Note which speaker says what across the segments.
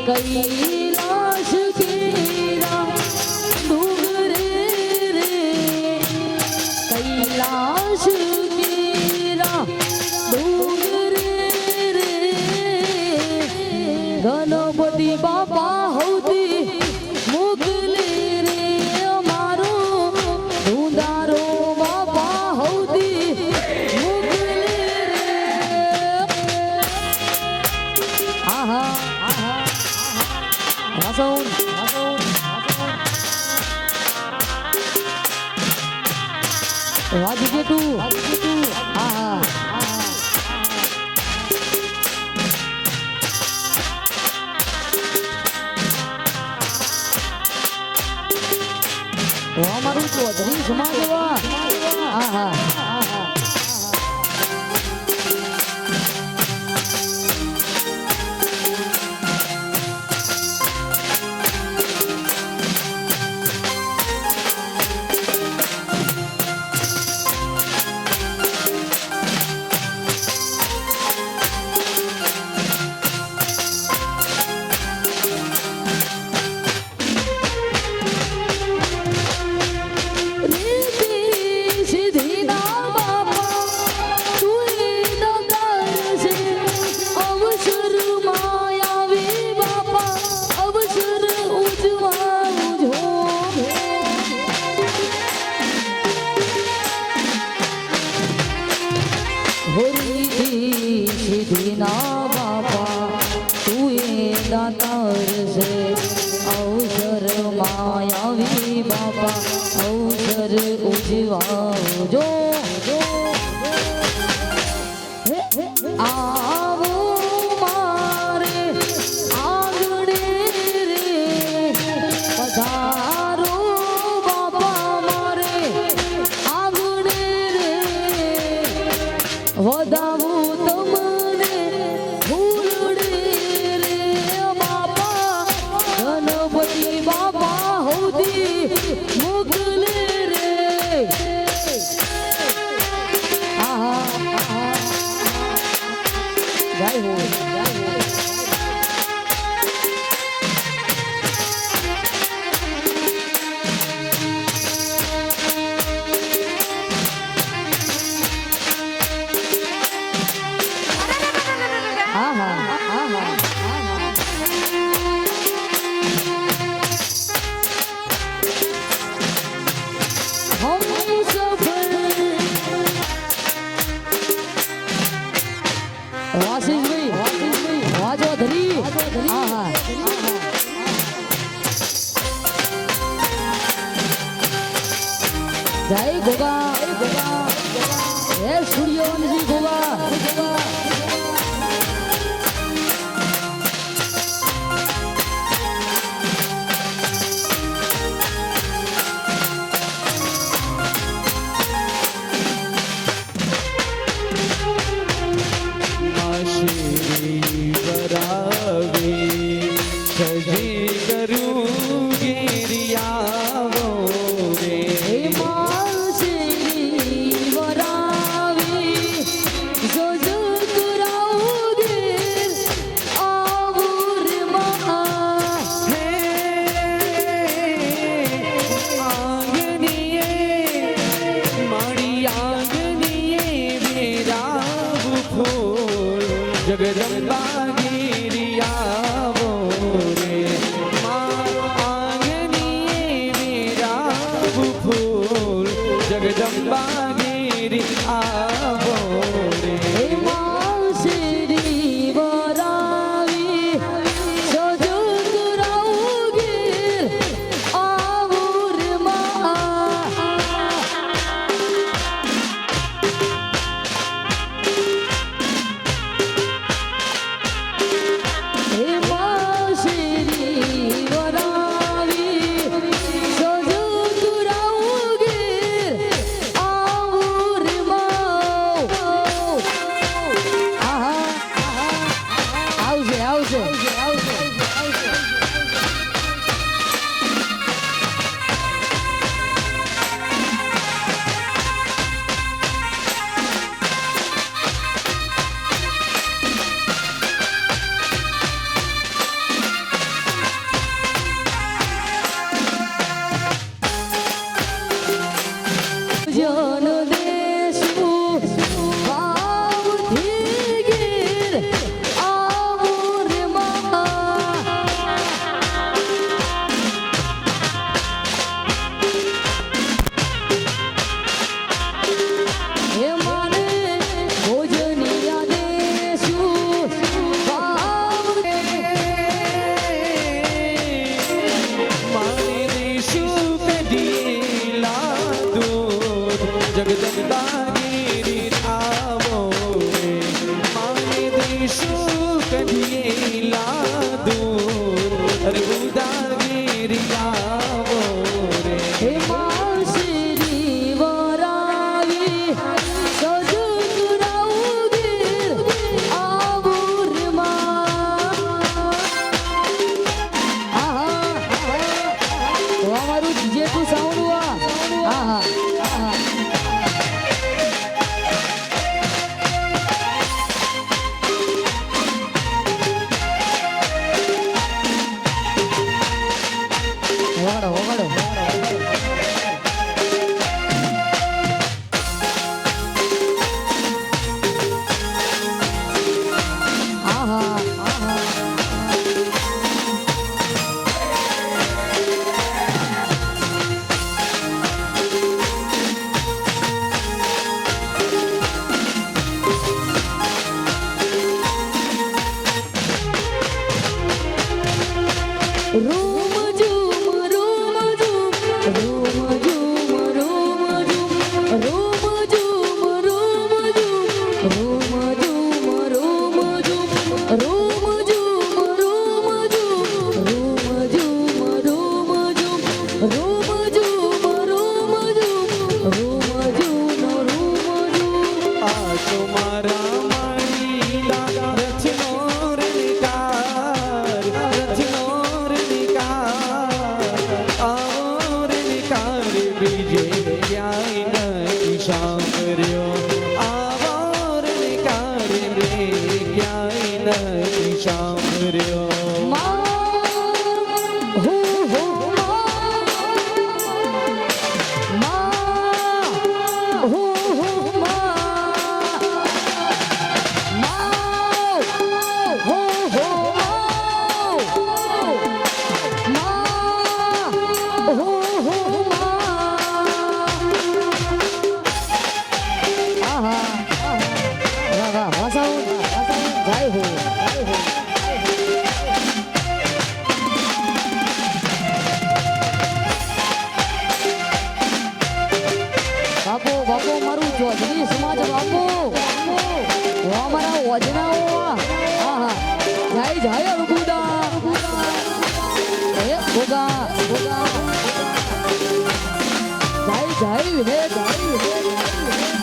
Speaker 1: कैलाश केरा डूंगरे रे कैलाश केरा डूंगरे रे गणपति बापा होती मोकले रे मारो धुंधारो बापा होती मोकले रे आहा Razón. Wajib itu. Ah. Wah maru tu, jadi semua dewa. Ah. दातार से अवसर मायावी बापा अवसर उजवाओ जो आवो मारे आंगणे रे पधारो बापा मारे आंगणे रे वदावो तमने बाबा होती मोकले रे आहा जय हो आहा आहा जय गोगा ये सूर्यवंशी गोगा
Speaker 2: जगदम्बा गिरिया बोरे आंगनी मेरा फूल जगदम्बा गिरी बोरे શું કહીએ લાદૂર અર્બુદાગીરી આવો રે
Speaker 1: હે માસરી વરાવી સજુરાઉગીર આવુરમાં આહા તો અમારું જેટલું સાઉન્ડ આહા આહા વગાડો વગાડો આહા આહા રૂમ ઝૂમ રૂમ ઝૂમ રૂમ ઝૂમ રૂમ ઝૂમ રૂમ ઝૂમ રૂમ ઝૂમ રૂમ ઝૂમ રૂમ ઝૂમ રૂમ ઝૂમ રૂમ ઝૂમ રૂમ ઝૂમ રૂમ ઝૂમ રૂમ ઝૂમ રૂમ ઝૂમ રૂમ ઝૂમ રૂમ ઝૂમ
Speaker 2: આ તો મારા માળીલા રચનો રણકાર રચનો રણકાર આવો રણકાર બીજે ક્યાંય નથી સાંભળ્યો આવો રણકાર મેં ક્યાંય નથી સાંભળ્યો
Speaker 1: બાપુ બાપુ મારું ચૌધરી સમાજ બાપુ અમારા વજનાઓ આહા જાય જાય અર્બુદા એ ભોગા ભોગા જાય જાય વિને જાય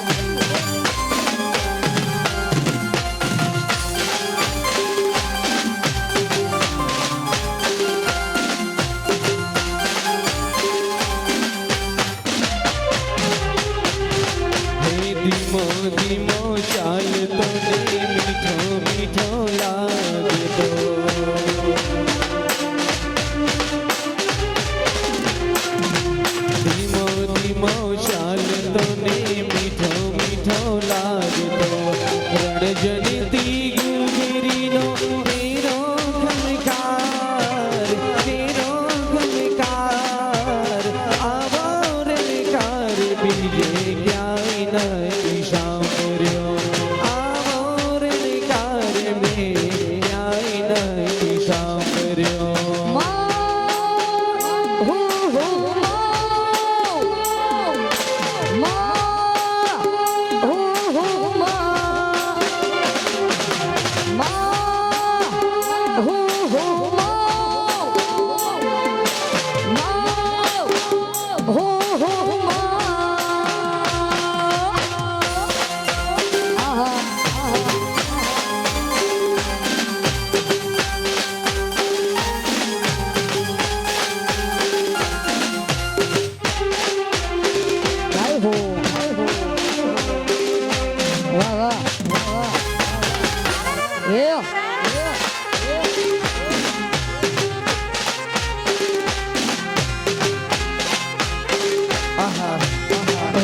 Speaker 2: ધીમો ધીમો ચાલતો ને મીઠો મીઠો લાગતો ધીમો ધીમો ચાલતો ને મીઠો મીઠો લાગતો રણજનતી ગુગરીનો તેરો ખમકાર આવો રણકાર બીજે ક્યાંય નથી સાંભળ્યો આવો રણકાર મેં ક્યાંય નથી સાંભળ્યો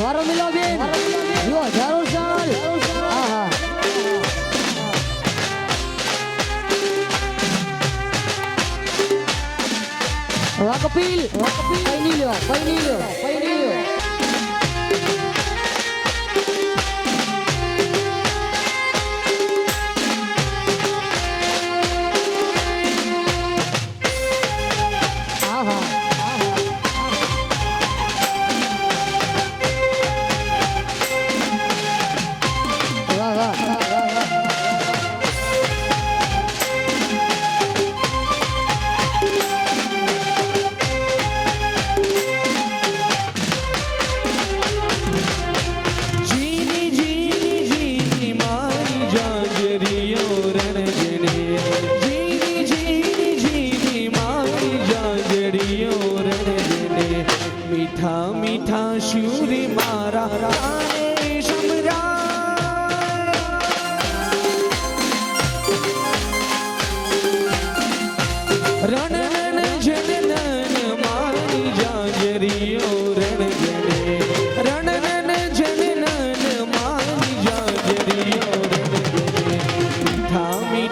Speaker 1: વારો મિલો બેન જો હજારો સાલ આહા વાહ કપિલ પૈની લ્યો પૈની લ્યો પૈની લ્યો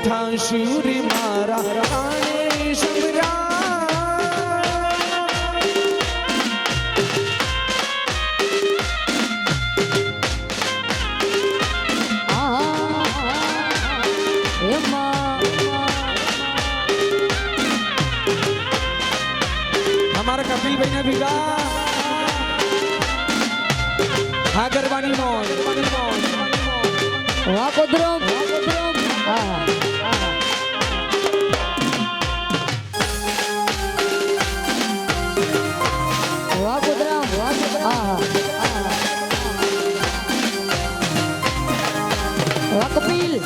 Speaker 2: મીઠા શૂર મારા રાણે સમરા हमारा कपिल भाई ने भीगा हाँ गरबानी मोन
Speaker 1: वाह कोदरम वाह कोदरम वाह कपिल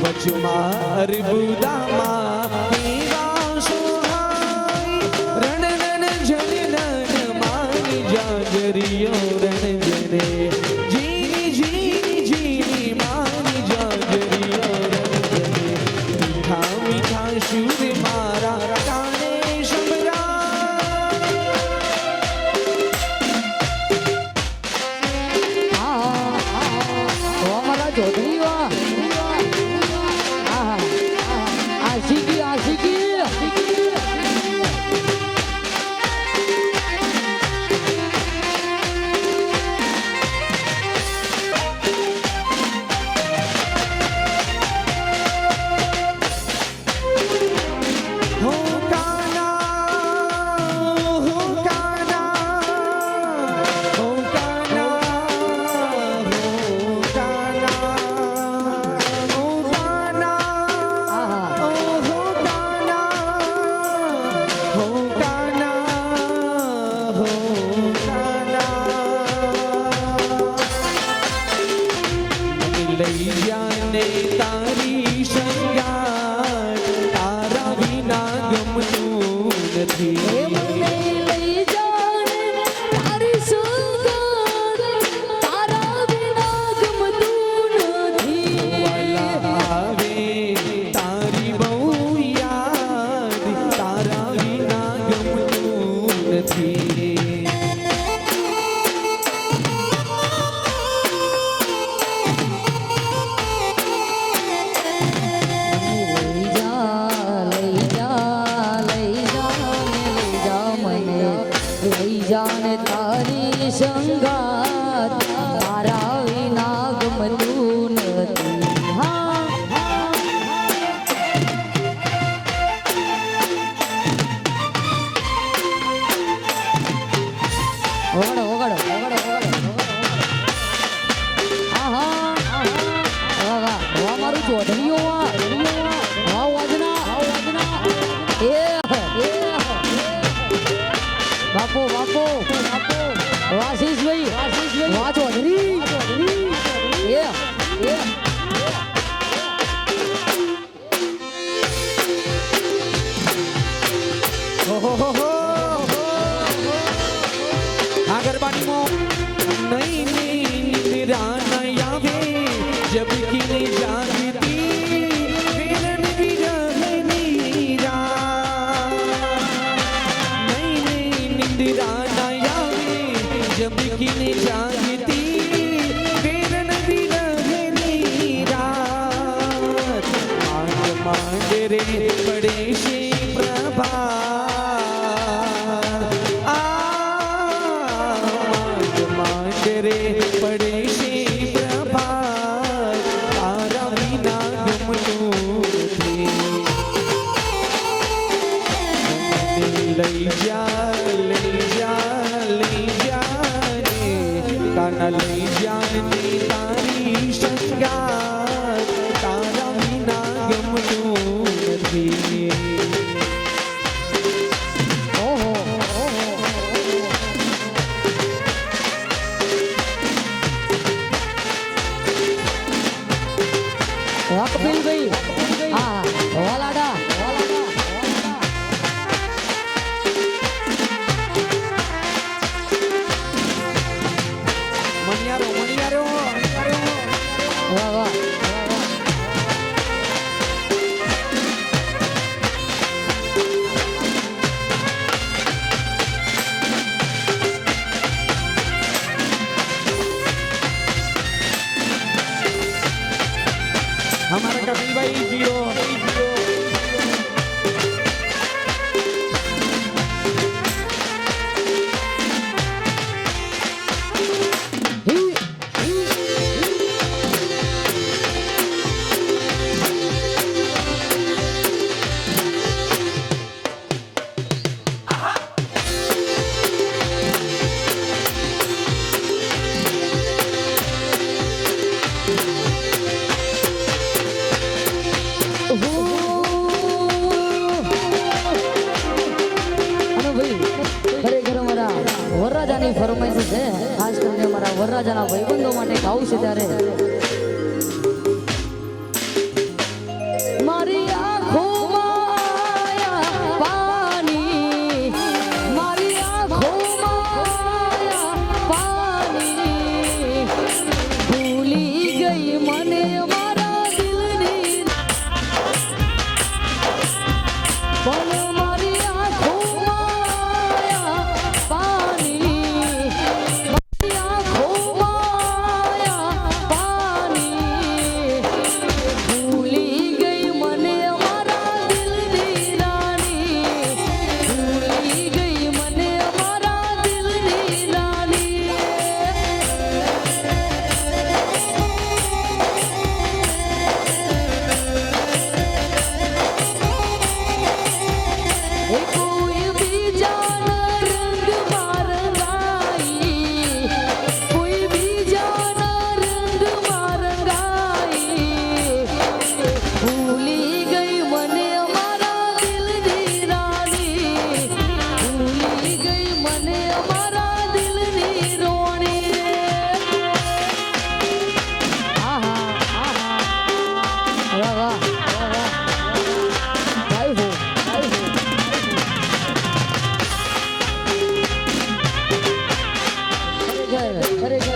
Speaker 1: वचुमार बुदामा मीरा सोहाई रण रण जन नन मानी जागरियो रण जने जीनी जीनी जीनी मानी जागरियो रण जने मीठा मीठा शूर मारा काने शमरा हमारा चौधरी वाह
Speaker 2: લઈ જાને તારી સંગાત તારા વિના ગમતું નથી
Speaker 1: લઈ જાને તારી સંગાત તારા વિના ગમતું નથી
Speaker 2: વાલા આવે તારી બહુ યાદ તારા વિના ગમતું નથી
Speaker 1: જાને તારી સંગાત તારા વિના ગમતું નથી હા ઓગડો ઓગડો ઓગડો ઓગડો આહા વાહ વાહ મારું ચોધરીઓ વાહ વાજના એ બાપો બાપો વાશીષભાઈ વાહ ચૌધરી એ
Speaker 2: हाँ गरबानी मो नई नींद राना यावे जब की नहीं जागती विलन विरह नीरा नई नींद राना यावे जब की नहीं जागती विलन विरह नीरा मांड मांड रे पड़े से प्रभा रे पड़े से प्रभात तारा विना गमતું નથી લઈ જા રે કાના લઈ જા ને તારી સંગાત તારા વિના ગમતું નથી.
Speaker 1: ઓહો કપિલભાઈ હા વાલાડા
Speaker 2: મણિયારો
Speaker 1: વાહ વાહ
Speaker 2: हमारा कपिल भाई जियो
Speaker 1: વરરાજાની ફરમાઈશ છે ખાસ કરીને મારા વરરાજાના ભાઈબંધો માટે ગાવું છે ત્યારે મારી આંખોમાં પાણી મારી આંખોમાં પાણી ભૂલી ગઈ મને મારા દિલની બોલો મારી આંખોમાં પાણી મારી આંખોમાં પાણી ભૂલી ગઈ મને મારા દિલની રાણી ભૂલી ગઈ મને મારા દિલની રાણી કોઈ બીજાના રંગ મારંગાઈ કોઈ બીજાના રંગ મારંગાઈ ભૂલી ગઈ મને અમારા દિલની રાણી ભૂલી ગઈ મને અમારા દિલની રોણી આહા આહા વાહ વાહ વાહ વાહ ગાય હો ખરેખર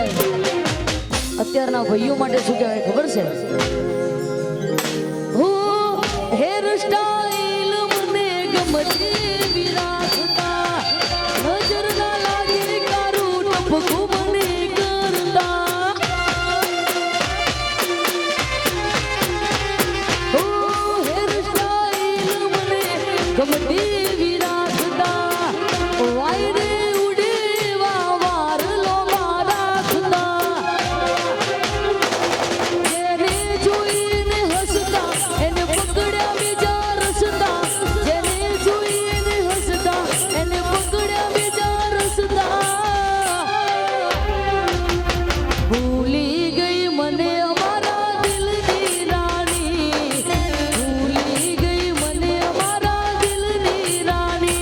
Speaker 1: અત્યારના ભાઈઓ માટે શું કહેવાય ખબર છે હેર સ્ટાઈલ મને ગમતી વિરાસતા નજર ના લાગે કારું ટપકું મને કરતા હેર સ્ટાઈલ મને ગમતી વિરાસતા વાયરે ઉડેવા વારલો મારા ખુદા જેને જોઈને હસતા એને પકડ્યા બીજા રસતા જેને જોઈને હસતા એને પકડ્યા બીજા રસતા ભૂલી ગઈ મને અમારા દિલની રાણી ભૂલી ગઈ મને અમારા દિલની રાણી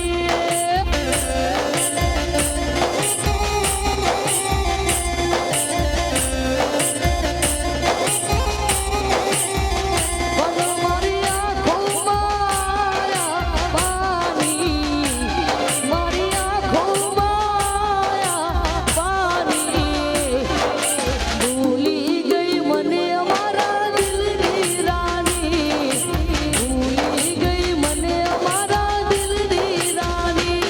Speaker 1: બોલો મારી આંખોમાં પાણી મારી આંખોમાં પાણી ભૂલી ગઈ મને અમારા દિલની રાણી ભૂલી ગઈ મને અમારા દિલની રાણી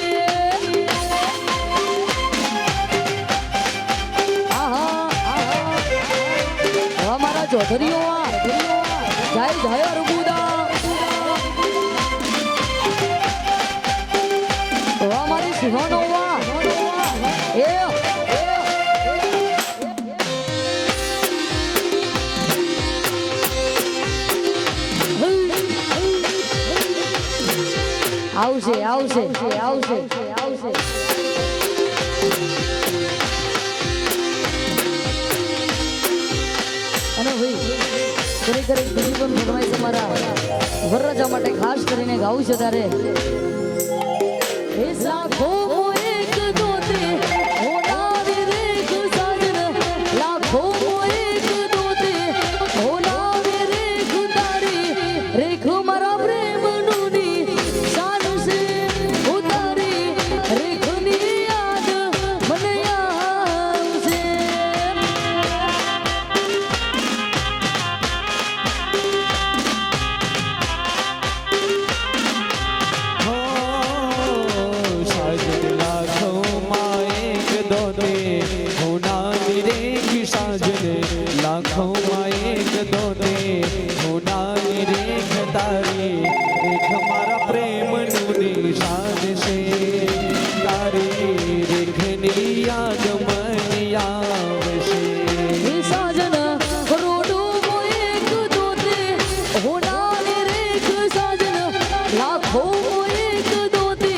Speaker 1: આહા આહા અમારા ચૌધરીઓ જય જય અર્બુદા અમારી સિંહણો એ આવશે આવશે આવશે આવશે અને ભાઈ ખરેખર એક બીજી પણ ફરમાઈશ અમારા વરરાજા માટે ખાસ કરીને ગાવું છું ત્યારે એ લાખો એક દોતે હોનારી રેખ સાજન લાખો એક દોતે હોનારી રેખ તારી રેખ મારા પ્રેમ નુની શાન સે ઉતારી રેખની યાદ મને આવશે
Speaker 2: હો સાજન લાખોમાં એક દોતે હોનારી રેખ સાજન લાખોમાં એક દોતે હોનારી રેખ તારી રેખ મારા પ્રેમનું નિશાન છે તારી રેખની યાદ મને આવશે
Speaker 1: સાજન કરોડો એક દોતે હોનારી રેખ સાજન લાખો એક દોતે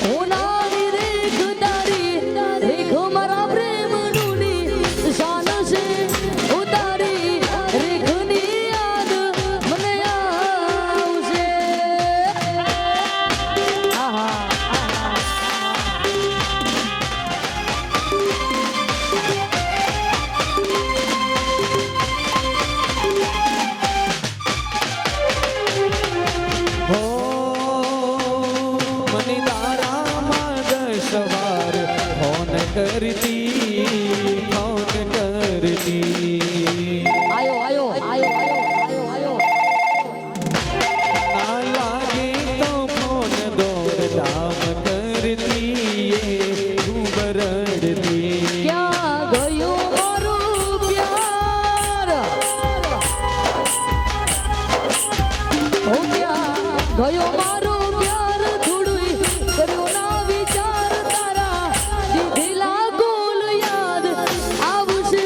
Speaker 1: હોનારી રેખ તારી રેખ મારા પ્રેમ નુની શાન છે ઉતારી રેખની યાદ મને આવશે આહા
Speaker 2: હો મને તારામાં દસ વાર ફોન કરતી
Speaker 1: આયો
Speaker 2: ના લાગે તો ફોન દોડધામ કરતી એ ખૂબ રડતી
Speaker 1: ક્યાં ગયો મારો પ્યાર ઓ ક્યાં ગયો મારો પ્યાર થોડું કર્યો ના વિચાર તારા દીધેલા ગોલ યાદ આવશે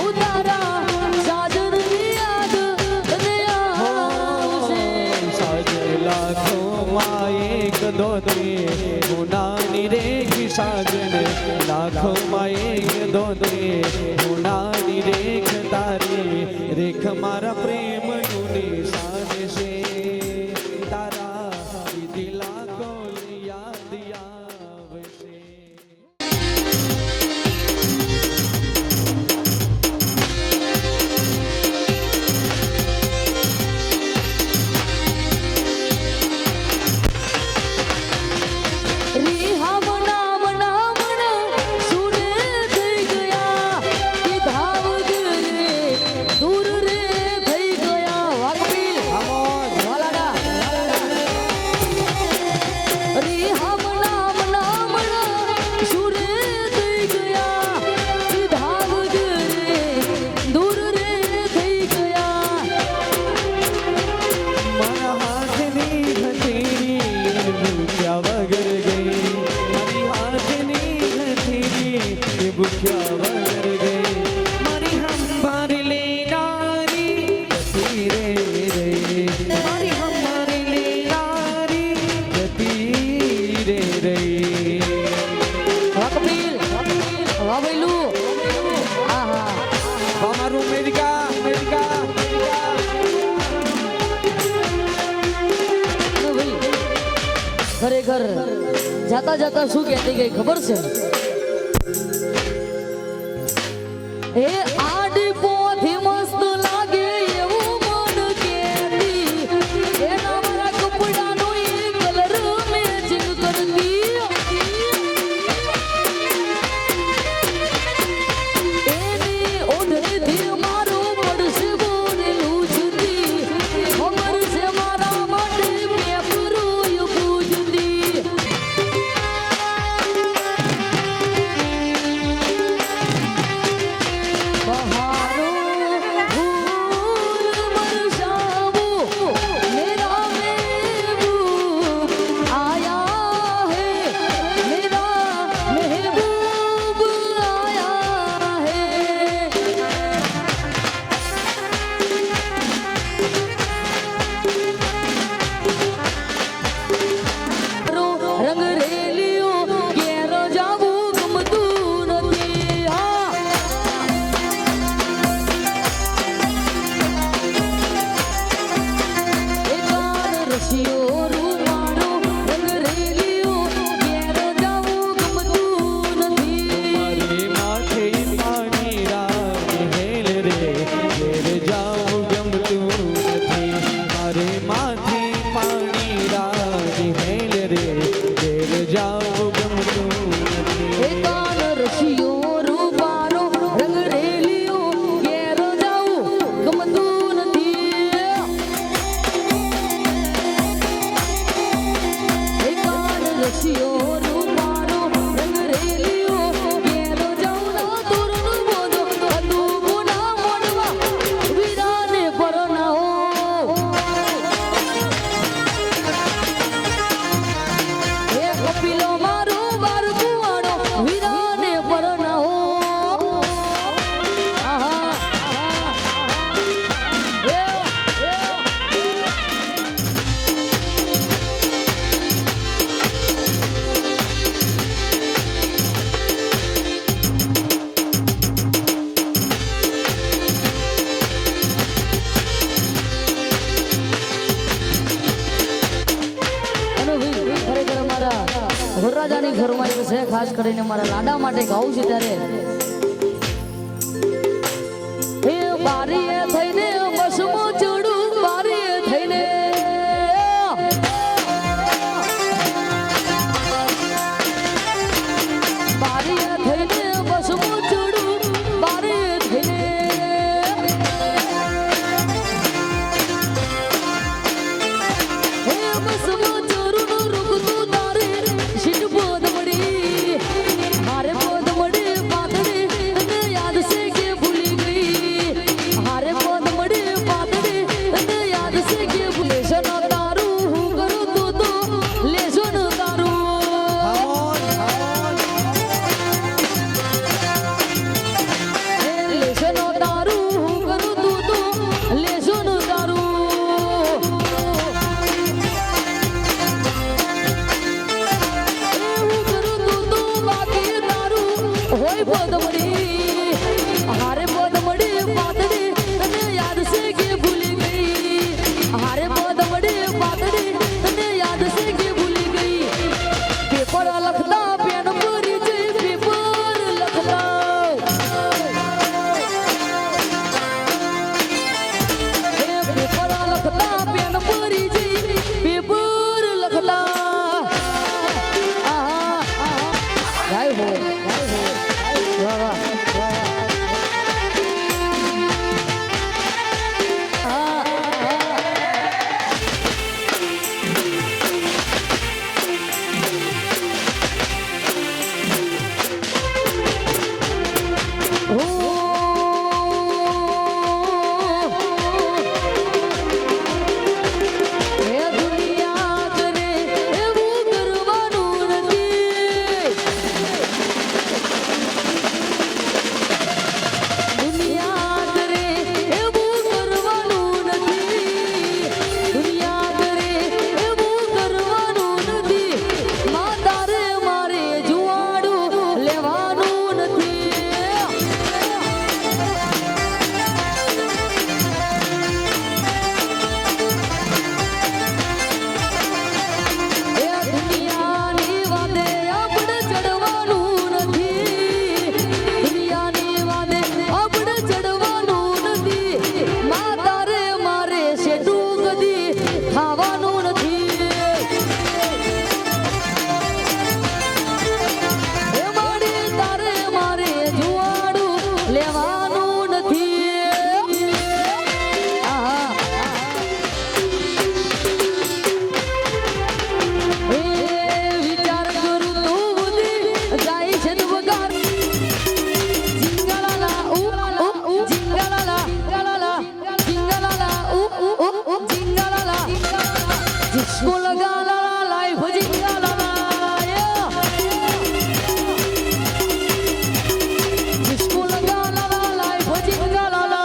Speaker 1: ઉતારા સાજનની યાદ તને આવશે
Speaker 2: સાજન લાખોમાં એક દોતે હોનારી રેખ સાજન લાખોમાં એક દોતે હોનારી રેખ તારી રેખ મારા પ્રેમનું નિશાન છે તારા દીધેલા ગોલ યાદ આવશે
Speaker 1: રીહા મના સુરે થઈ ગયા કે ધાવ રે દૂર રે થઈ ગયા વાકબીલ વાલાડા રીહા મના સુરે થઈ ગયા કે ધાવ રે દૂર રે થઈ ગયા
Speaker 2: મારા હાથની હથેળી ભૂખ્યા વગર ગઈ મારી હાથની હથેળી ભૂખ્યા વગર ગઈ મારી હંભાર લેનારી જતી રે મારી હંભાર લેનારી જતી રે
Speaker 1: વાકબીલ વાવેલું આહા
Speaker 2: અમારું અમેરિકા
Speaker 1: ખરેખર જાતા જાતા શું કહેતી ગઈ ખબર છે એ આડી પોથી મસ્ત લાગે એવું મન કેતી એના મારા કપડાનો એ કલર મેચિંગ કરતી એની ઓઢણીથી મારો પડશે બોલેલું જુદી ખબર છે મારા માટે મેં પૂરું પૂજતી બહારો ફૂલ બરસાવો મેરા મહેબૂબ આયા હે મેરા મહેબૂબ આયા હે રંગ રેલિયો ઘેર જાવું ગમતું નથી હા એકાદ રશિયો વરરાજાની ફરમાઈશ છે, ખાસ કરીને મારા લાડા માટે ગાવું છે ત્યારે એ બારીએ થઈને બસમાં ચડું, બારીએ થઈને બારીએ થઈને બસમાં ચડું, બારીએ થઈને એ બસમાં ચડું રૂકતું તારે સીટ પદ મળી, મારે પદ મળી પાતળી અને યાદ છે કે ભૂલી ગઈ, હારે પદ મળી પાતળી અને યાદ છે કે ભૂલે છે ન તારું હું કરું તું તો લેશો ન તારું લેશો ન તારું હું કરું તું તો લેશો ન તારું એવું કરું તું તો બાકી તારું હોય પદ મળી, હારે પદ મળી પાતળી અને યાદ છે કે ભૂલી ગઈ, હારે પદ મળી પાતળી અને યાદ છે કે ભૂલી ગઈ, પેપર લખતા પેન ભરી જઈ, પેપર લખતા પેપર લખતા પેન ભરી જઈ, પેપર લખતા ગાય હો વાહ વાહ એ દુનિયા કરે એવું કરવાનું નથી, દુનિયા કરે એવું કરવાનું નથી, દુનિયા કરે એવું કરવાનું નથી, તારે મારે જુવાડું લેવાનું નથી. એ દુનિયાની વાતે આપણે ચડવાનું નથી, દુનિયાની વાતે આપણે ચડવાનું નથી, તારે મારે શેઠું કદી ખાવાનું નથી. એ મારી તારે મારે જુવાડું લેવાનું નથી. એ વિચાર કરું તું બુદ્ધિ જાય છે વગાર, જિંગલાલા જિંગલાલા જિંગલાલા જિંગલાલા जिसको लगा ला लाइफ जिंगलाला, जिसको लगा ला लाइफ जिंगलाला.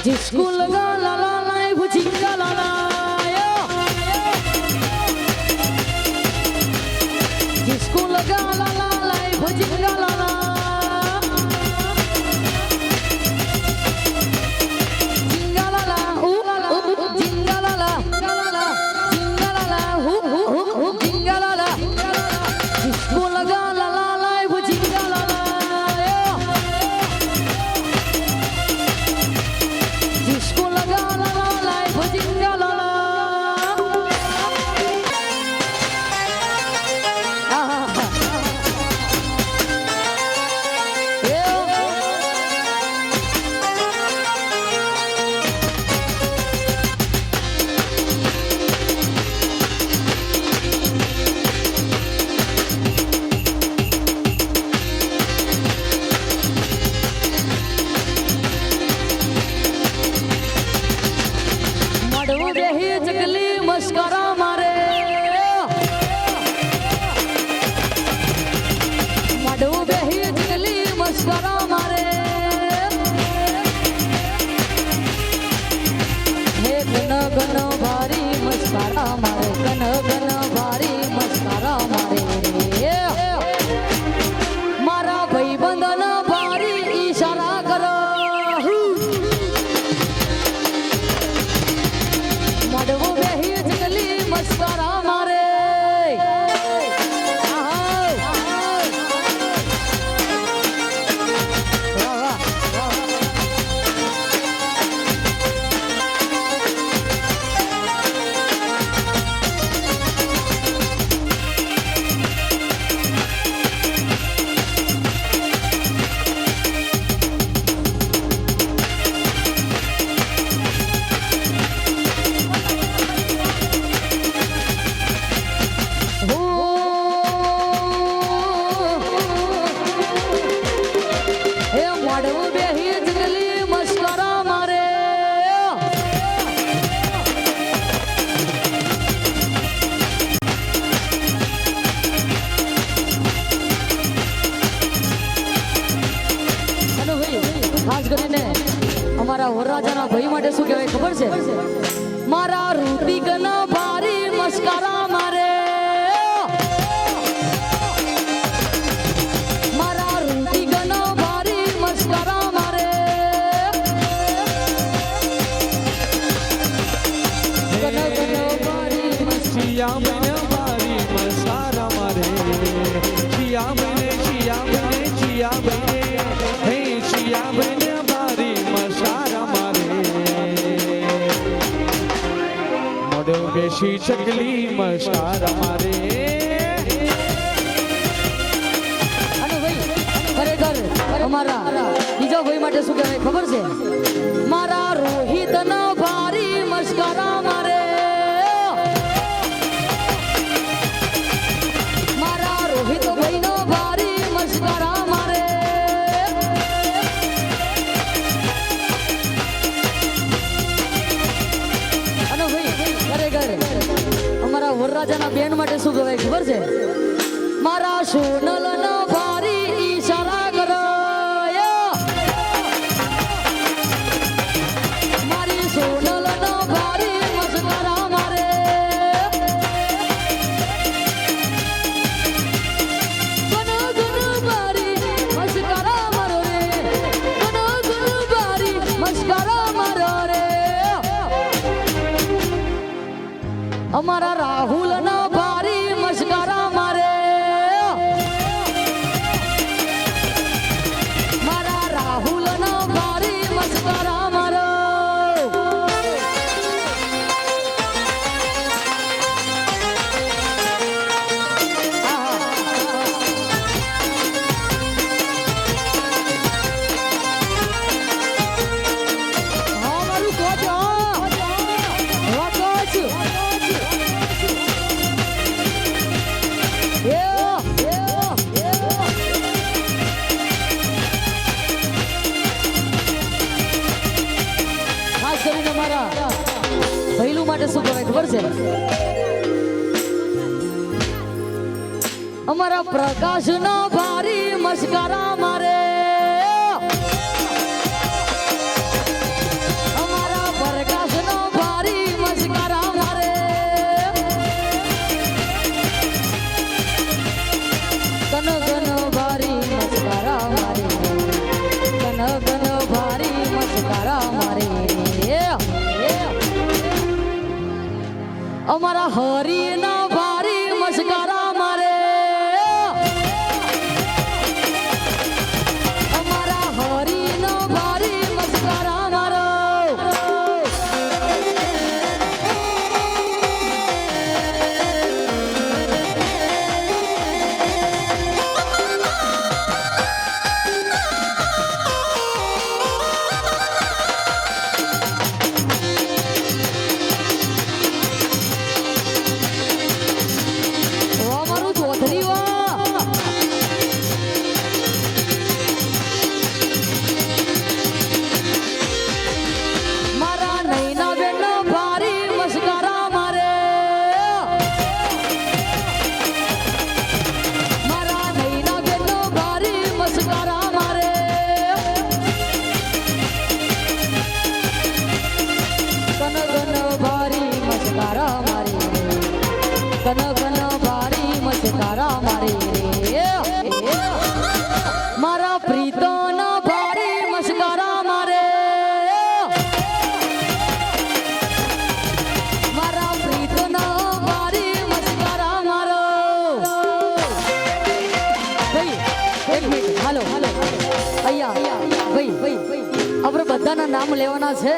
Speaker 1: जिसको लगा ला लाइफ जिंगलाला, जिसको लगा ला लाइफ जिंगलाला, जिंगलाला जिंगलाला जिंगलाला जिंगलाला, जिसको लगा ला लाइफ जिंगलाला, जिसको लगा ला लाइफ जिंगलाला. મસ્કરા મારે મસ્કારા મારે ગન ગન ભારી મસ્કારા મારે મારા ભાઈબંધના ભારી ઈશારા કરો મડવો બેહી જગલી મસ્કારા મારે અમારા વરરાજાના ભાઈ માટે શું કહેવાય ખબર છે મારા ઋતિકના ભારી મસ્કારા મારે મારા ઋતિકના ભારી મસ્કારા મારે
Speaker 2: શિયા મને મારી મસારા મારે શિયા મને શિયા મને હે શિયા મને મારી મસારા મારે મોડો બેસી ચકલી મસારા મારે
Speaker 1: અને ભાઈ ખરેખર અમારા બીજા ભાઈ માટે શું કહેવાય ખબર છે મારા રોહિતના ભારી મસ્કારા મારે મારા રોહિત ભાઈનો ભારી મસ્કારા મારે અને ભાઈ ખરેખર અમારા વરરાજાના બેન માટે શું કહેવાય ખબર છે મારા સોનલના ભારી ઈશારા કરો મારી સોનલના ભારી મસ્કારા મારે ગન ગન ભારી મસ્કારા મારો રે ગન ગન ભારી મસ્કારા મારો રે અમારા રાહુલના ભારી મસ્કારા મારે મારા રાહુલના ભારી મસ્કારા મારો હા મારું કોચ ખાસ કરીને મારા ભૈલું માટે શું કહેવાય ખબર છે અમારા પ્રકાશના ભારી મસ્કારા મારે અમારા પ્રકાશના ભારી મસ્કારા મારે ગન ગન ભારી મસ્કારા મારે ગન ગન ભારી મસ્કારા મારે અમારા હરિના ભારી મસ્કારા મારે અમારા હરિનો ભારી મસ્કારા મારો નામ લેવાના છે.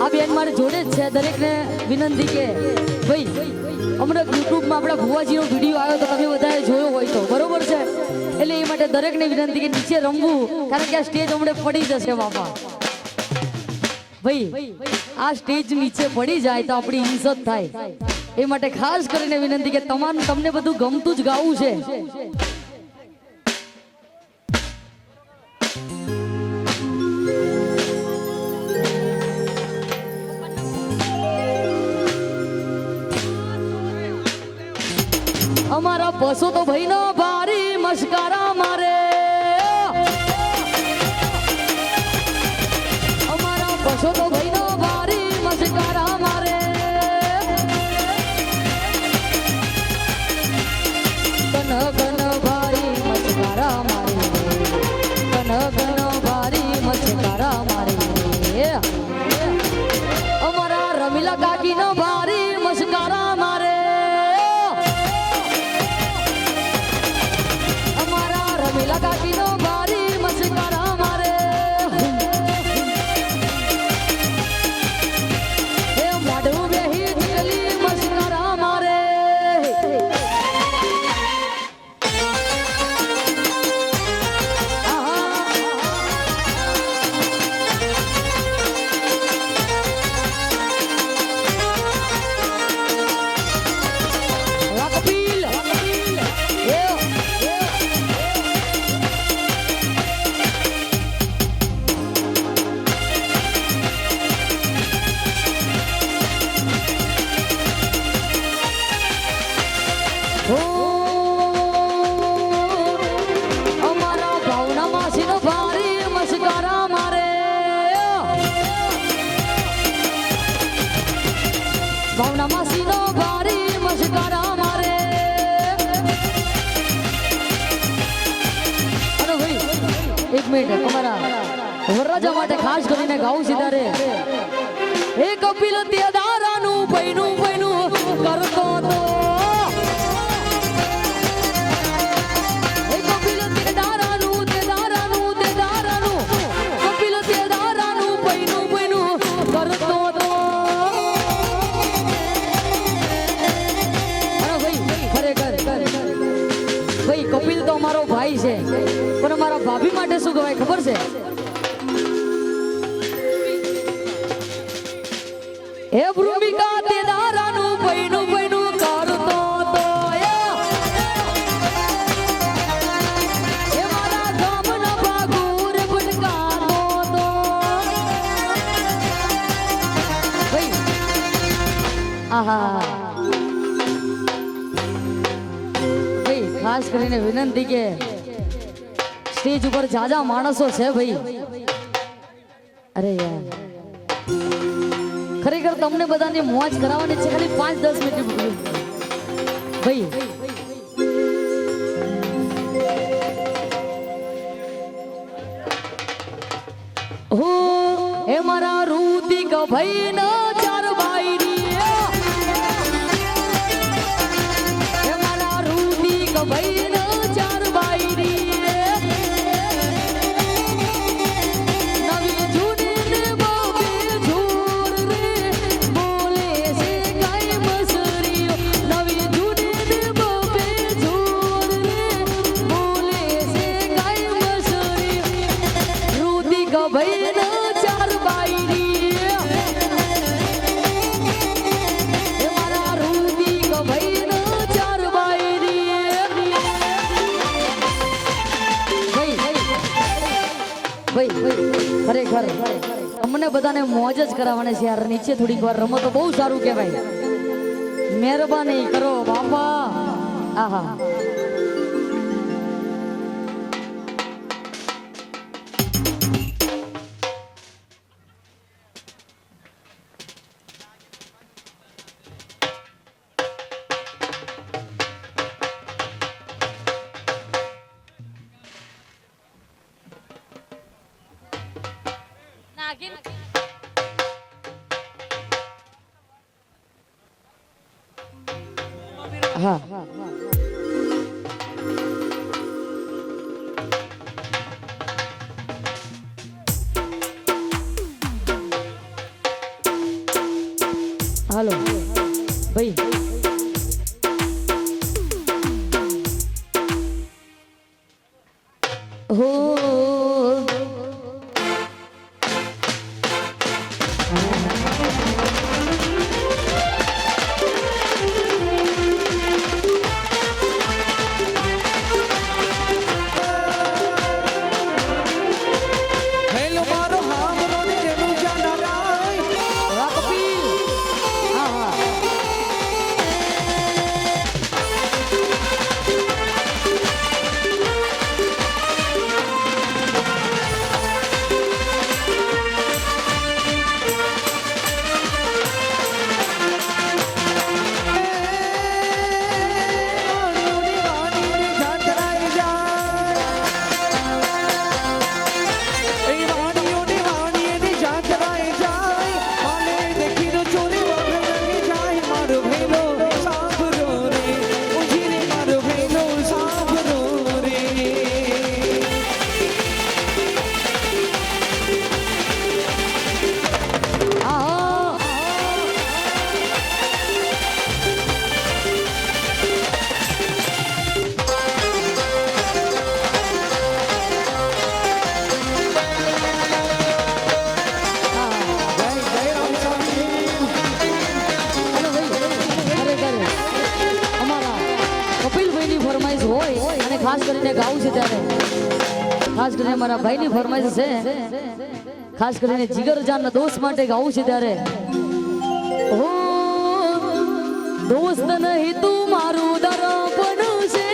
Speaker 1: આ બેન મારી જોડે જ છે. દરેકને વિનંતી કે ભાઈ હમણાં યુટ્યુબમાં આપણા ભુવાજીનો વિડીયો આવ્યો તો તમે બધાએ જોયો હોય તો બરોબર છે. એટલે એ માટે દરેકને વિનંતી કે નીચે રમવું, કારણ કે આ સ્ટેજ હમણાં પડી જશે બાપા. ભાઈ આ સ્ટેજ નીચે પડી જાય તો આપણી ઇજ્જત થાય. એ માટે ખાસ કરીને વિનંતી કે તમને બધું ગમતું જ ગાવું છે. અમારા પશુ તો ભાઈ નો ભારી મસ્કારા મારે. અમારા પશુ તો ભાઈ નો ભારી મસ્કારા મારે. કન કન ભારી મસ્કારા મારે. કન કન ભારી મસ્કારા મારે. અમારા રમીલા કાકી નો ભારી મસ્કારા મારે. રમીલા કાકીનો ભારી મસ્કારા મારે. એ મોઢું બેહી દીકલી મસ્કારા મારે. અમારા ભાવના માસીનો ભારી મસ્કારા મારે. ભાવના માસીનો ભારી મસ્કારા મારે. અરે ભાઈ એક મિનિટ, અમારા વરરાજા માટે ખાસ કરીને ગાવું સીધારે. એ કપિલ તે દારાનું પૈનું પૈનું કરતો તો. કપિલ તો અમારો ભાઈ છે, પણ અમારા ભાભી માટે શું કહેવાય ખબર છે? હે ભૂમિકા તે દારાનું પૈનું પૈનું કરતો તો. એ મારા ગામના ભાગુર ભટકાતો તો. ભાઈ આહા, ખાસ કરીને વિનંતી કે સ્ટેજ ઉપર જાજા માણસો છે ભાઈ. અરે યાર ખરેખર તમને બધાને મોજ કરાવવાની છે. ખાલી 5-10 મિનિટ ભાઈ. હો એ મારા રૂતિક ભાઈ નો ચાર ભાઈ ભાઈ નો ચાર બાયરી. નવી જૂની ને બોબે ઝૂર રે બોલે છે ગાય મસરીઓ. નવી જૂની ને બોબે ઝૂર રે બોલે છે ગાય મસરીઓ. રૂતિક ભાઈ નો ચાર બાયરી. મારા રૂતિક ભાઈ નો ચાર બાયરી. ખરેખર અમને બધાને મોજ જ કરાવવાની છે યાર. નીચે થોડીક વાર રમો તો બહુ સારું કહેવાય. મહેરબાની કરો બાપા. આહા હા હાલો ભાઈ હો
Speaker 2: હેલો મારો હામરો ને રેણુ જાનારાય
Speaker 1: વાહ કપિલ હા હા
Speaker 2: વાણીઓની વાણીઓની જાતરાઈ જાય એ વાણીઓની વાણીઓની જાતરાઈ જાય માને દેખીનો ચોરે વગરને જાય મારો ભેલો સાંભળો રે ઉજીરે મારો ભેલો સાંભળો રે
Speaker 1: હા
Speaker 2: જય જય રામ સ્વામી
Speaker 1: અને ભાઈ ખરેખર અમારા કપિલભાઈની ફરમાઈશ હોય અને ખાસ કરીને ગાવું છે ત્યારે ખાસ કરીને અમારા ભાઈની ફરમાઈશ છે ખાસ કરીને જીગરજાનના દોસ્ત માટે ગાવું છે ત્યારે ઓ દોસ્ત નહીં તું મારું દર્પણ છે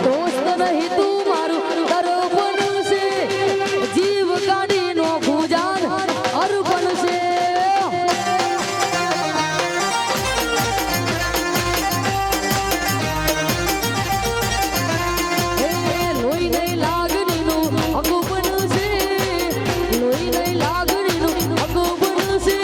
Speaker 1: દોસ્ત નહીં તું મારું દર્પણ છે જીવ કાઢી નો ગુજાર અર્પણ છે લોહી નહીં લાગણીનું અગુપન છે લોહી નહીં લાગણીનું અગુપન છે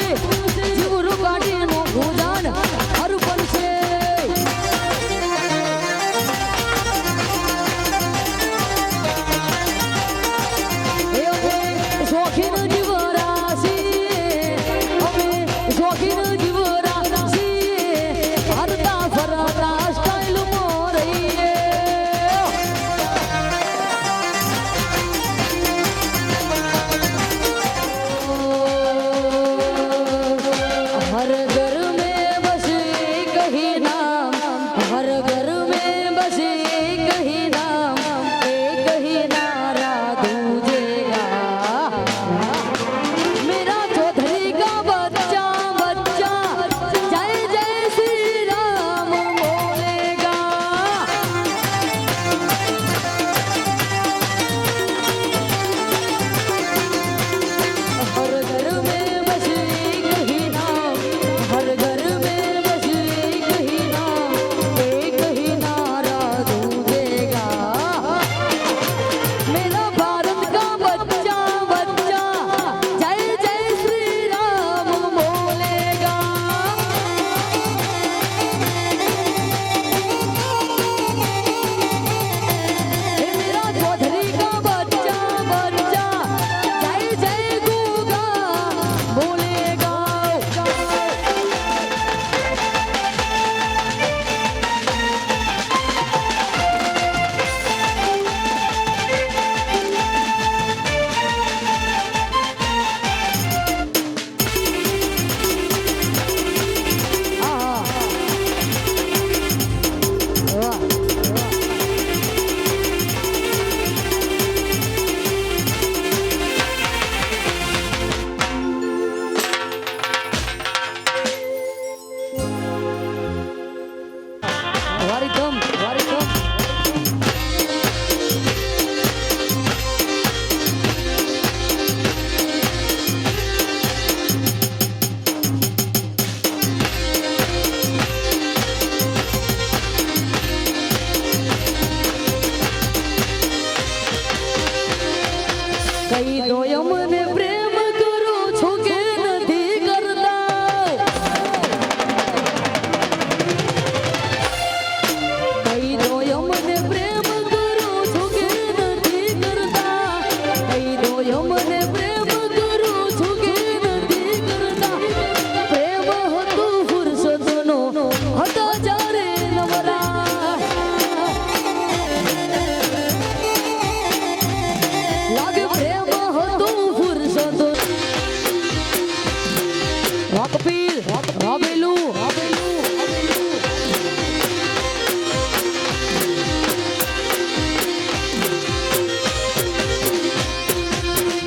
Speaker 1: હવેલું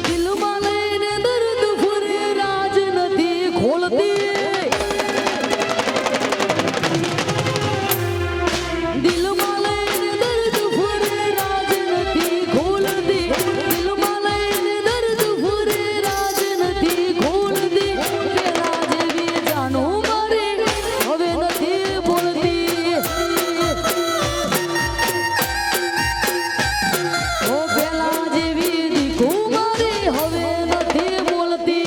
Speaker 1: દિલમાં લઈને દર્દ ફરે રાજ નથી ખોલતી દિલમાં લઈને દર્દ ફરે રાજ નથી ખોલતી દિલમાં લઈને દર્દ ફરે રાજ નથી ખોલતી પેલા જેવી જાનું મારે હવે નથી બોલતી ઓ પેલા જેવી દીકુ મારે હવે નથી બોલતી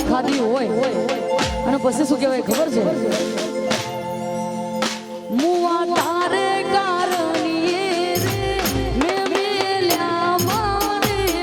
Speaker 1: ખાધી હોય અને પછી શું કહેવાય ખબર છે મુવા તારે કારણીએ રે મે મેલ્યા મારે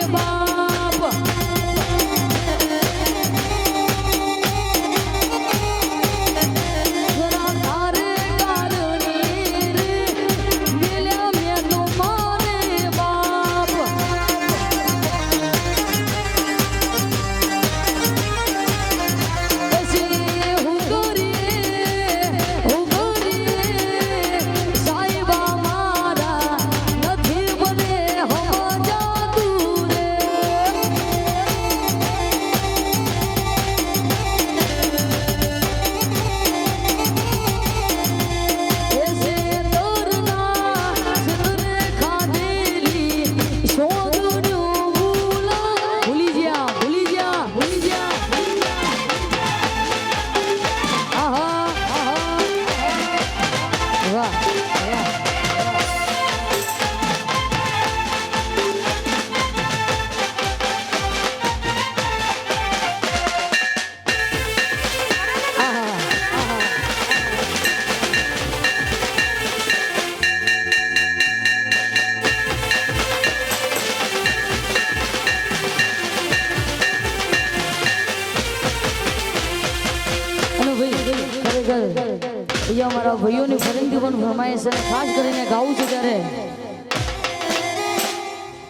Speaker 1: મારા ભાઈઓની ફરીથી પણ ફરમાઈશ છે ખાસ કરીને ગાવું છે ત્યારે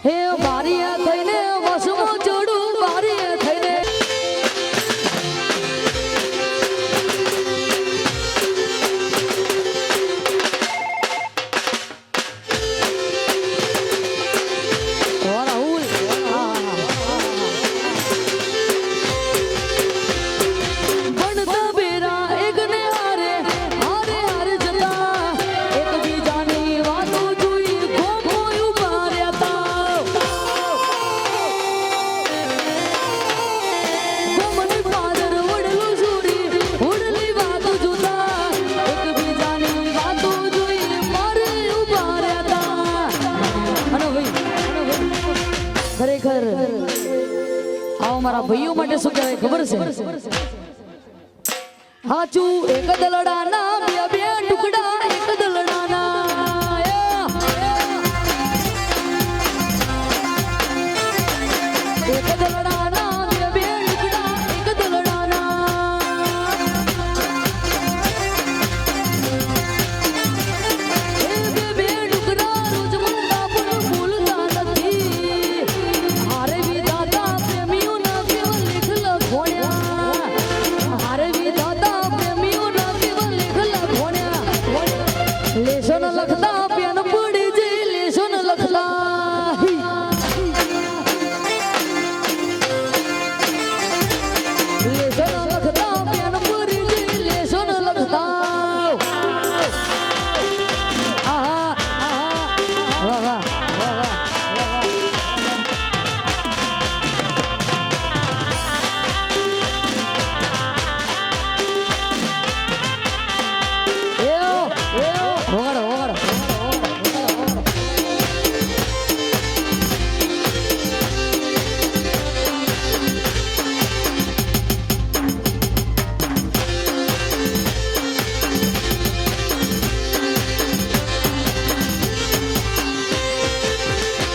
Speaker 1: હે બારીએ થઈને વસમાં ચડું બારીએ થઈને ખરેખર આવો મારા ભાઈઓ માટે શું કહેવાય ખબર છે હાચું એક દલડાના બે બે ટુકડા એક દલડાના એક દલડાના બે બે ટુકડા એક દલડાના એ બે બે ટુકડા રોજ મળતા પણ ભૂલતા નથી હારે વિધાતા પ્રેમીઓના કેવલ લેખ લખોણ્યા હારે વિધાતા પ્રેમીઓના કેવલ લેખ લખોણ્યા લેશન લખતા પેન પડી જઈ લેશન લખતા લેશન લખતા પેન પડી જઈ લેશન લખતા આહા આહા વાહ વાહ વાહ વાહ વગાડો વગાડો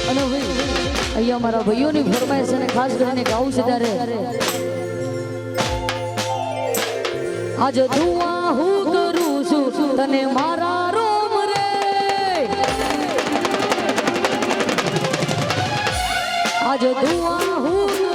Speaker 1: અને ભાઈ અહીંયા મારા ભાઈઓની ફરમાઈશ છે અને ખાસ કરીને ગાવું છે ત્યારે આજ દુઆ હું કરું છું તને મારા રોમ રે આજ દુઆ હું